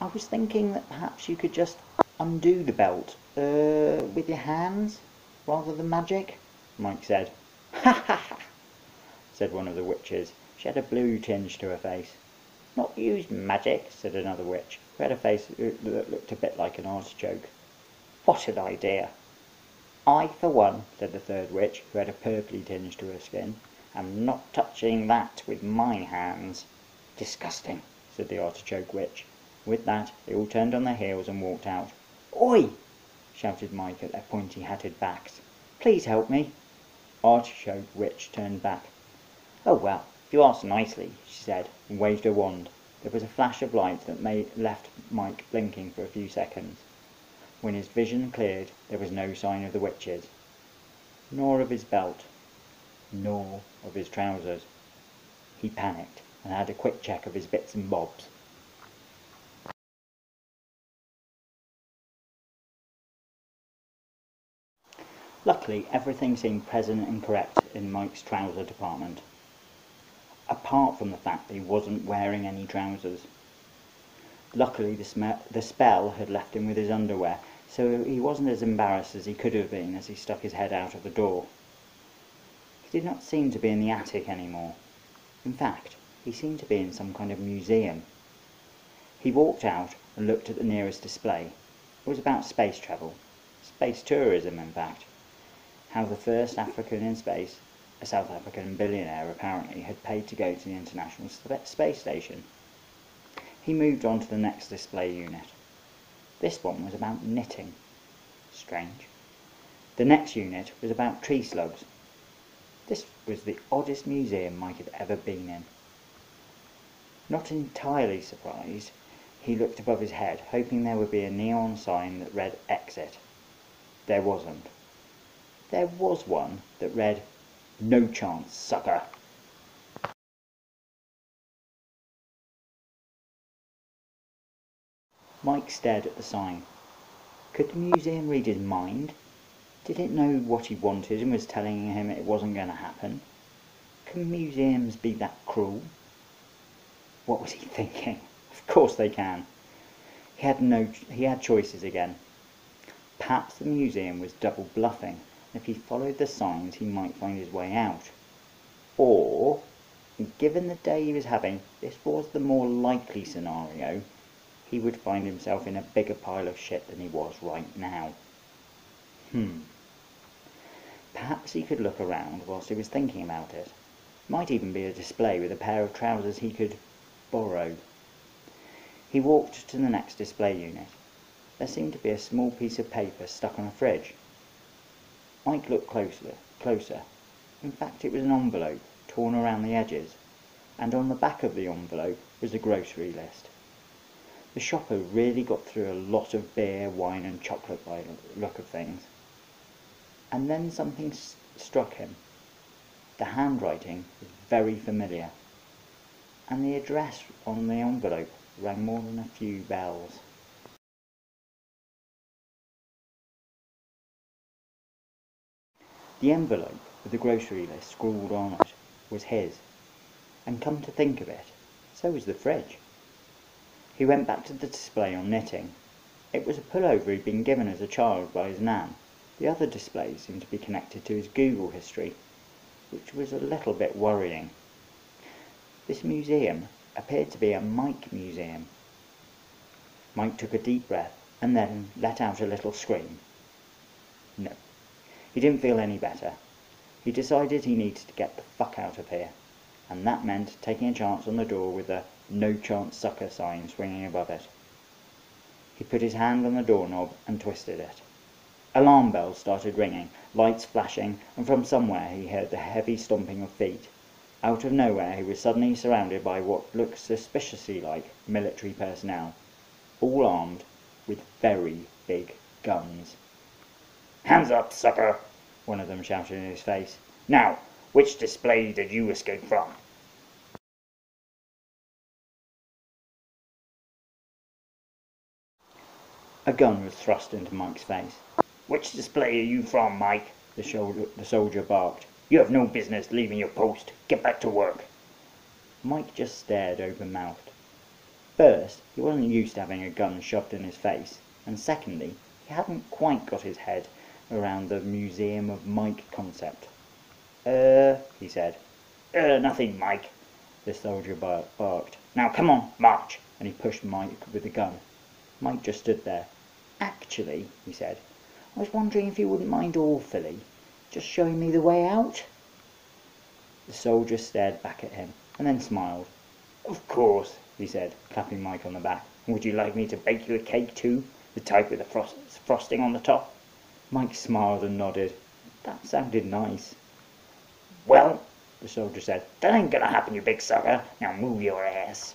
I was thinking that perhaps you could just undo the belt with your hands rather than magic, Mike said. Ha ha ha, said one of the witches. She had a blue tinge to her face. Not use magic, said another witch, who had a face that looked a bit like an artichoke. What an idea. I, for one, said the third witch, who had a purply tinge to her skin, am not touching that with my hands. Disgusting, said the artichoke witch. With that, they all turned on their heels and walked out. Oi! Shouted Mike at their pointy-hatted backs. Please help me. Artichoke witch turned back. Oh well, if you ask nicely, she said, and waved her wand. There was a flash of light that left Mike blinking for a few seconds. When his vision cleared, there was no sign of the witches, nor of his belt, nor of his trousers. He panicked and had a quick check of his bits and bobs. Luckily, everything seemed present and correct in Mike's trouser department, apart from the fact that he wasn't wearing any trousers. Luckily, the spell had left him with his underwear, so he wasn't as embarrassed as he could have been as he stuck his head out of the door. He did not seem to be in the attic anymore. In fact, he seemed to be in some kind of museum. He walked out and looked at the nearest display. It was about space travel. Space tourism, in fact. How the first African in space, a South African billionaire apparently, had paid to go to the International Space Station. He moved on to the next display unit. This one was about knitting. Strange. The next unit was about tree slugs. This was the oddest museum Mike had ever been in. Not entirely surprised, he looked above his head, hoping there would be a neon sign that read Exit. There wasn't. There was one that read, No chance, sucker. Mike stared at the sign. Could the museum read his mind? Did it know what he wanted and was telling him it wasn't going to happen? Can museums be that cruel? What was he thinking? Of course they can. He had choices again. Perhaps the museum was double bluffing. If he followed the signs, he might find his way out. Or, given the day he was having, this was the more likely scenario, he would find himself in a bigger pile of shit than he was right now. Perhaps he could look around whilst he was thinking about it. Might even be a display with a pair of trousers he could borrow. He walked to the next display unit. There seemed to be a small piece of paper stuck on a fridge. Mike looked closer. In fact, it was an envelope, torn around the edges, and on the back of the envelope was a grocery list. The shopper really got through a lot of beer, wine and chocolate by the look of things. And then something struck him. The handwriting was very familiar, and the address on the envelope rang more than a few bells. The envelope with the grocery list scrawled on it was his, and come to think of it, so was the fridge. He went back to the display on knitting. It was a pullover he'd been given as a child by his nan. The other displays seemed to be connected to his Google history, which was a little bit worrying. This museum appeared to be a Mike museum. Mike took a deep breath and then let out a little scream. No, he didn't feel any better. He decided he needed to get the fuck out of here, and that meant taking a chance on the door with a No Chance Sucker sign swinging above it. He put his hand on the doorknob and twisted it. Alarm bells started ringing, lights flashing, and from somewhere he heard the heavy stomping of feet. Out of nowhere he was suddenly surrounded by what looked suspiciously like military personnel, all armed with very big guns. "Hands up, sucker!" one of them shouted in his face. "Now, which display did you escape from?" A gun was thrust into Mike's face. "Which display are you from, Mike?" the soldier barked. "You have no business leaving your post. Get back to work." Mike just stared open-mouthed. First, he wasn't used to having a gun shoved in his face, and secondly, he hadn't quite got his head around the Museum of Mike concept. He said. Nothing, Mike, the soldier barked. Now come on, march, and he pushed Mike with the gun. Mike just stood there. Actually, he said, I was wondering if you wouldn't mind awfully just showing me the way out. The soldier stared back at him, and then smiled. Of course, he said, clapping Mike on the back. Would you like me to bake you a cake too? The type with the frosting on the top? Mike smiled and nodded. That sounded nice. Well, the soldier said, that ain't gonna happen, you big sucker. Now move your ass.